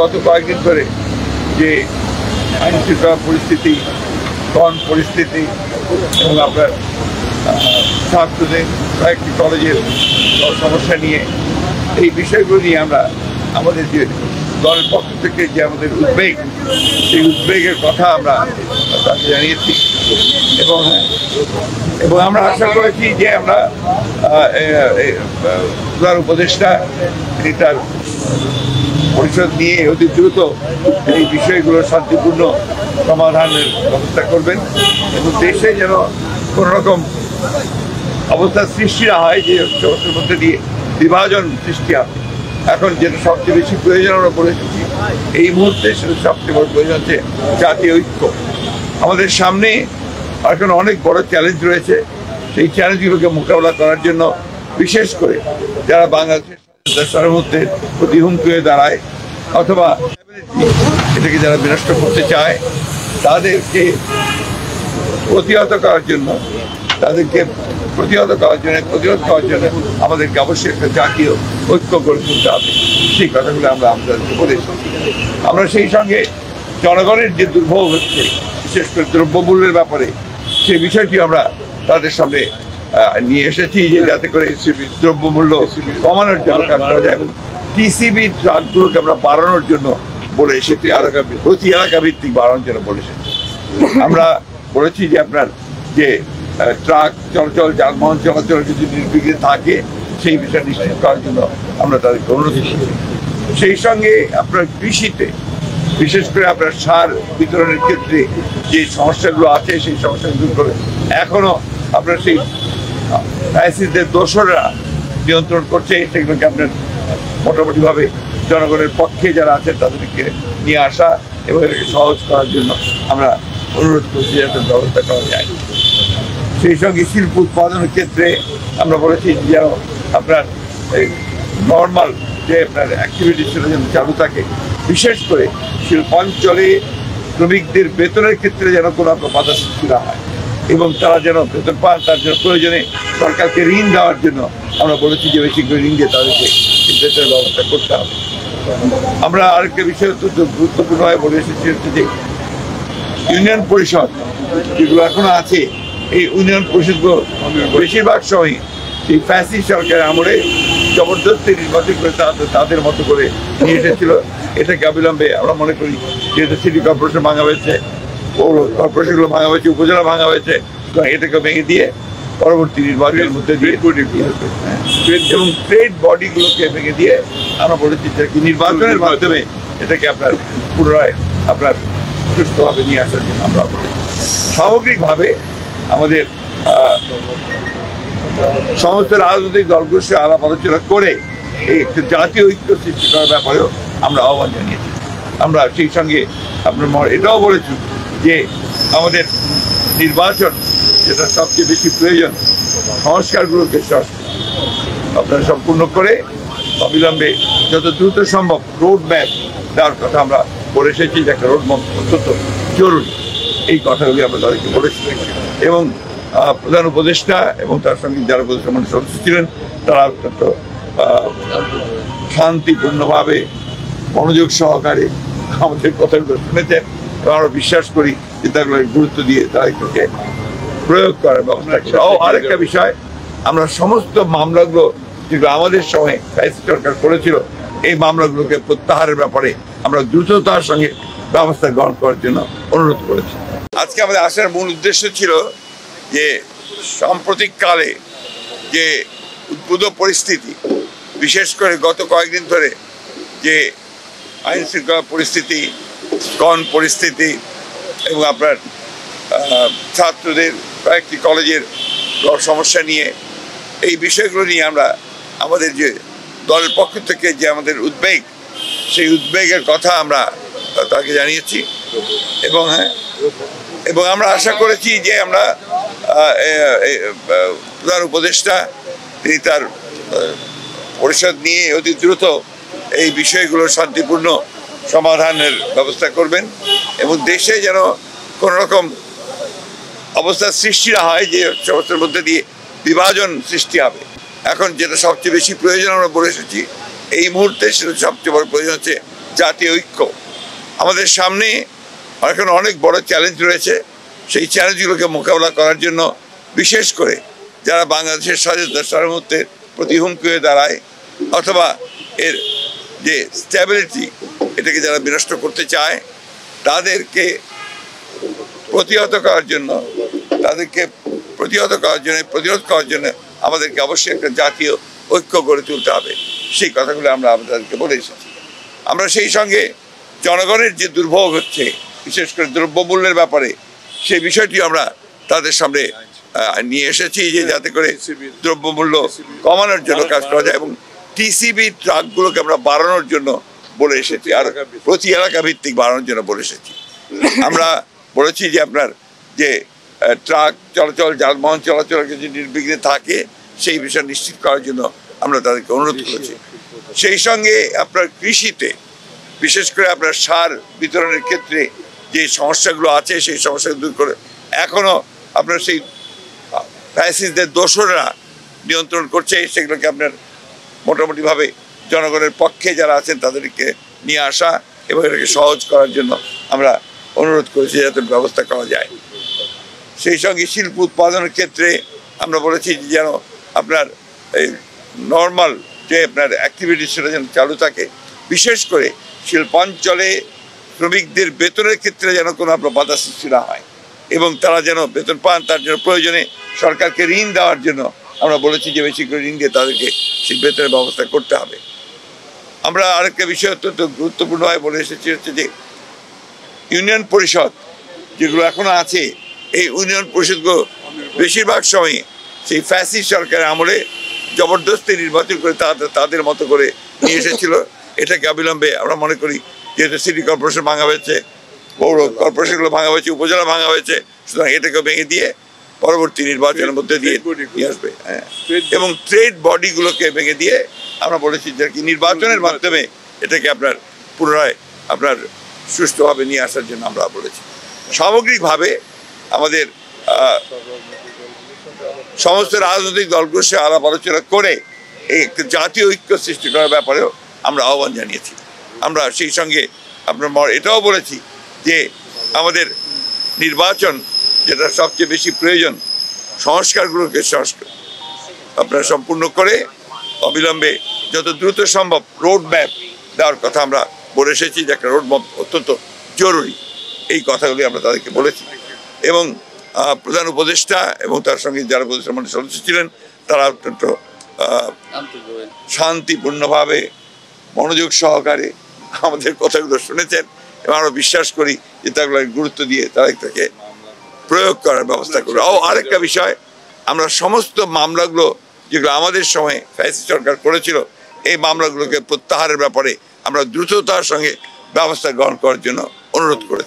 গত কয়েকদিন ধরে যে আইন শৃঙ্খলা পরিস্থিতি, পরিস্থিতি এবং আপনার ছাত্রদের কয়েকটি কলেজের সমস্যা নিয়ে এই বিষয়গুলো নিয়ে আমরা আমাদের যে দলের পক্ষ থেকে যে আমাদের উদ্বেগ, সেই উদ্বেগের কথা আমরা তাকে জানিয়েছি এবং আমরা আশা করেছি যে আমরা প্রধান উপদেষ্টা তিনি তার পরিষদ নিয়ে অতি দ্রুত এই বিষয়গুলো শান্তিপূর্ণ সমাধানের ব্যবস্থা করবেন এবং দেশে যেন কোনো রকম অবস্থার সৃষ্টি না হয় যে সমস্যার মধ্যে দিয়ে বিভাজন সৃষ্টি হবে। এখন যেটা সবচেয়ে বেশি প্রয়োজন আমরা বলে এসেছি, এই মুহূর্তে সেটা সবচেয়ে বড় প্রয়োজন হচ্ছে জাতীয় ঐক্য। আমাদের সামনে এখন অনেক বড় চ্যালেঞ্জ রয়েছে। সেই চ্যালেঞ্জগুলোকে মোকাবেলা করার জন্য বিশেষ করে যারা বাংলাদেশের সার্বভৌমত্বের প্রতি হুমকি হয়ে দাঁড়ায় অথবা এটাকে যারা বিনষ্ট করতে চায় তাদেরকে প্রতিহত করার জন্য প্রতিহত করার জন্য আমাদেরকে অবশ্যই একটা জাতীয় ঐক্য গড়ে তুলতে হবে। সেই কথাগুলো আমরা আপনাদেরকে বলেছি। আমরা সেই সঙ্গে জনগণের যে দুর্ভোগ হচ্ছে, বিশেষ করে দ্রব্যমূল্যের ব্যাপারে, সেই বিষয়টি আমরা তাদের সামনে নিয়ে এসেছি যে যাতে করে দ্রব্যমূল্য কমানোর জন্য কাজ করা যায় এবং টিসিবির ট্রাকগুলোকে আমরা বাড়ানোর জন্য বলে এসেছি, প্রতি এলাকা ভিত্তিক বাড়ানোর জন্য বলে এসেছি। আমরা বলেছি যে আপনার যে ট্রাক চলাচল, যানবাহন চলাচল যদি নির্বিঘ্নে থাকে সেই বিষয় নিশ্চিত করার জন্য আমরা তাদেরকে অনুরোধ করেছি। সেই সঙ্গে আপনার কৃষিতে বিশেষ করে আপনার সার বিতরণের ক্ষেত্রে যে সমস্যাগুলো আছে সেই সমস্যাগুলো দূর করে এখনো আপনার সেই আইসিসদের দোসররা নিয়ন্ত্রণ করছে, সেগুলোকে আপনার মোটামুটিভাবে জনগণের পক্ষে যারা আছেন তাদেরকে নিয়ে আসা এবং এটাকে সহজ করার জন্য আমরা অনুরোধ করছি যাতে ব্যবস্থা করা যায়। সেই সঙ্গে শিল্প উৎপাদনের ক্ষেত্রে আমরা বলেছি যেন আপনার নর্মাল যে আপনার অ্যাক্টিভিটি সেটা যেন চালু থাকে, বিশেষ করে শিল্পাঞ্চলে শ্রমিকদের বেতনের ক্ষেত্রে যেন কোনো বাধা সৃষ্টি না হয় এবং তারা যেন বেতন পান। তার জন্য প্রয়োজনে সরকারকে ঋণ দেওয়ার জন্য আমরা বলেছি যে বেশি করে ঋণ দিয়ে তাদেরকে বেতনের ব্যবস্থা করতে হবে। আমরা আরেকটা বিষয় অত্যন্ত গুরুত্বপূর্ণভাবে বলে এসেছি হচ্ছে যে ইউনিয়ন পরিষদ যেগুলো এখনো আছে, এই ইউনিয়ন পরিষদগুলো বেশিরভাগ সময় সেই ফ্যাসিস্ট সরকারের আমলে জবরদস্তি নির্বাচন করে তাদের মতো করে নিয়ে এসেছিল। এটাকে অবিলম্বে আমরা মনে করি যেহেতু সিটি কর্পোরেশন ভাঙা হয়েছে, পৌর কর্পোরেশনগুলো ভাঙা হয়েছে, উপজেলা ভাঙা হয়েছে, এটাকে ভেঙে দিয়ে পরবর্তী নির্বাচনের মধ্যে দিয়ে এবং ট্রেড বডিগুলোকে ভেঙে দিয়ে আমরা বলেছি যে নির্বাচনের মাধ্যমে এটাকে আপনার পুনরায় আপনার সুস্থভাবে নিয়ে আসার জন্য আমরা বলেছি। সামগ্রিকভাবে আমাদের সমস্ত রাজনৈতিক দলগুলোর সাথে আলাপ আলোচনা করে এই জাতীয় ঐক্য সৃষ্টি করার ব্যাপারেও আমরা আহ্বান জানিয়েছি। আমরা সেই সঙ্গে আপনার এটাও বলেছি যে আমাদের নির্বাচন যেটা সবচেয়ে বেশি প্রয়োজন, সংস্কারগুলোকে আপনারা সম্পূর্ণ করে অবিলম্বে যত দ্রুত সম্ভব রোড ম্যাপ দেওয়ার কথা আমরা বলে এসেছি যে একটা রোড ম্যাপ অত্যন্ত জরুরি। এই কথাগুলি আমরা তাদেরকে বলেছি এবং প্রধান উপদেষ্টা এবং তার সঙ্গে যারা উপদেষ্টা মানে সদস্য ছিলেন তারা অত্যন্ত শান্তিপূর্ণভাবে মনোযোগ সহকারে আমাদের কথাগুলো শুনেছেন এবং আমরা বিশ্বাস করি যে তাগুলো গুরুত্ব দিয়ে তারা এটাকে প্রয়োগ করার ব্যবস্থা করে। আরেকটা বিষয়, আমরা সমস্ত মামলাগুলো যেগুলো আমাদের সময় সরকার করেছিল এই মামলাগুলোকে প্রত্যাহারের ব্যাপারে আমরা দ্রুততার সঙ্গে ব্যবস্থা গ্রহণ করার জন্য অনুরোধ করেছি। আজকে আমাদের আসার মূল উদ্দেশ্য ছিল যে সাম্প্রতিককালে যে উদ্ভূত পরিস্থিতি, বিশেষ করে গত কয়েকদিন ধরে যে আইন শৃঙ্খলা পরিস্থিতি, পরিস্থিতি এবং আপনার ছাত্রদের কয়েকটি কলেজের সমস্যা নিয়ে এই বিষয়গুলো নিয়ে আমরা আমাদের যে দলের পক্ষ থেকে যে আমাদের উদ্বেগ, সেই উদ্বেগের কথা আমরা তাকে জানিয়েছি এবং আমরা আশা করেছি যে আমরা প্রধান উপদেষ্টা তিনি তার পরিষদ নিয়ে অতি দ্রুত এই বিষয়গুলো শান্তিপূর্ণ সমাধানের ব্যবস্থা করবেন এবং দেশে যেন কোনো রকম অবস্থার সৃষ্টি না হয় যে সমস্যার মধ্যে দিয়ে বিভাজন সৃষ্টি হবে। এখন যেটা সবচেয়ে বেশি প্রয়োজন আমরা বলে এসেছি, এই মুহূর্তে সেটা সবচেয়ে বড় প্রয়োজন হচ্ছে জাতীয় ঐক্য। আমাদের সামনে এখন অনেক বড় চ্যালেঞ্জ রয়েছে। সেই চ্যালেঞ্জগুলোকে মোকাবেলা করার জন্য বিশেষ করে যারা বাংলাদেশের স্বাধীনতা সার্বভৌমত্বের প্রতি হুমকি হয়ে দাঁড়ায় অথবা এর যে স্ট্যাবিলিটি এটাকে যারা বিনষ্ট করতে চায় তাদেরকে প্রতিহত করার জন্য প্রতিরোধ করার জন্য আমাদেরকে অবশ্যই একটা জাতীয় ঐক্য গড়ে তুলতে হবে। সেই কথাগুলো আমরা আপনাদেরকে বলে এসেছি। আমরা সেই সঙ্গে জনগণের যে দুর্ভোগ হচ্ছে বিশেষ করে দ্রব্যমূল্যের ব্যাপারে সেই বিষয়টি আমরা তাদের সামনে নিয়ে এসেছি যে যাতে করে দ্রব্যমূল্য কমানোর জন্য কাজ করা যায় এবং টিসিবি ট্রাকগুলোকে আমরা বাড়ানোর জন্য বলে এসেছি, আর প্রতি এলাকা ভিত্তিক বাড়ানোর জন্য বলে এসেছি। আমরা বলেছি যে আপনার যে ট্রাক চলাচল যানবাহন চলাচলের যে নির্বিঘ্নে থাকে সেই বিষয় নিশ্চিত করার জন্য আমরা তাদেরকে অনুরোধ করেছি। সেই সঙ্গে আপনার কৃষিতে বিশেষ করে আপনার সার বিতরণের ক্ষেত্রে যে সমস্যাগুলো আছে সেই সমস্যাগুলো দূর করে এখনো আপনার সেই ফ্যাসিস্টদের দোসররা নিয়ন্ত্রণ করছে, সেগুলোকে আপনার মোটামুটিভাবে জনগণের পক্ষে যারা আছেন তাদেরকে নিয়ে আসা এবং এটাকে সহজ করার জন্য আমরা অনুরোধ করেছি যাতে ব্যবস্থা করা যায়। সেই সঙ্গে শিল্প উৎপাদনের ক্ষেত্রে আমরা বলেছি যে যেন আপনার এই নর্মাল যে আপনার অ্যাক্টিভিটি সেটা যেন চালু থাকে, বিশেষ করে শিল্পাঞ্চলে শ্রমিকদের বেতনের ক্ষেত্রে যেন কোনো আপনার বাধা সৃষ্টি না হয় এবং তারা যেন বেতন পান। তার জন্য প্রয়োজনে সরকারকে ঋণ দেওয়ার জন্য আমরা বলেছি যে বেশি করে ঋণ দিয়ে তাদেরকে সেই বেতনের ব্যবস্থা করতে হবে। আমরা আরেকটা বিষয় অত্যন্ত গুরুত্বপূর্ণভাবে বলে এসেছি হচ্ছে যে ইউনিয়ন পরিষদ যেগুলো এখনো আছে এই ইউনিয়ন পরিষদগুলো বেশিরভাগ সময় সেই ফ্যাসিস্ট সরকারের আমলে জবরদস্তি নির্বাচন করে তাদের মতো করে নিয়ে এসেছিল। এটাকে অবিলম্বে আমরা মনে করি যেহেতু সিটি কর্পোরেশন ভাঙা হয়েছে, পৌর কর্পোরেশনগুলো ভাঙা হয়েছে, উপজেলা ভাঙা হয়েছে, সুতরাং এটাকে ভেঙে দিয়ে পরবর্তী নির্বাচনের মধ্যে দিয়ে নিয়ে আসবে এবং ট্রেড বডিগুলোকে ভেঙে দিয়ে আমরা বলেছি যে কি নির্বাচনের মাধ্যমে এটাকে আপনার পুনরায় আপনার সুষ্ঠুভাবে নিয়ে আসার জন্য আমরা বলেছি। সামগ্রিকভাবে আমাদের সমস্ত রাজনৈতিক দলগুলোর সাথে আলাপ আলোচনা করে এই একটা জাতীয় ঐক্য সৃষ্টি করার ব্যাপারেও আমরা আহ্বান জানিয়েছি। আমরা সেই সঙ্গে আপনার এটাও বলেছি যে আমাদের নির্বাচন যেটা সবচেয়ে বেশি প্রয়োজন সংস্কারগুলোকে আপনার সম্পূর্ণ করে অবিলম্বে যত দ্রুত সম্ভব রোড ম্যাপ দেওয়ার কথা আমরা বলে এসেছি যে একটা রোড ম্যাপ অত্যন্ত জরুরি। এই কথাগুলি আমরা তাদেরকে বলেছি এবং প্রধান উপদেষ্টা এবং তার সঙ্গে যারা উপদেষ্টা মন্ডলীর সদস্য ছিলেন তারা অত্যন্ত শান্তিপূর্ণভাবে মনোযোগ সহকারে আমাদের কথাগুলো শুনেছেন এবং আমরা বিশ্বাস করি যে তাগুলো গুরুত্ব দিয়ে তারা এটাকে প্রয়োগ করার ব্যবস্থা করবে। আরেকটা বিষয়, আমরা সমস্ত মামলাগুলো যেগুলো আমাদের সময় ফ্যাসিস্ট সরকার করেছিল এই মামলাগুলোকে প্রত্যাহারের ব্যাপারে আমরা দ্রুততার সঙ্গে ব্যবস্থা গ্রহণ করার জন্য অনুরোধ করেছি।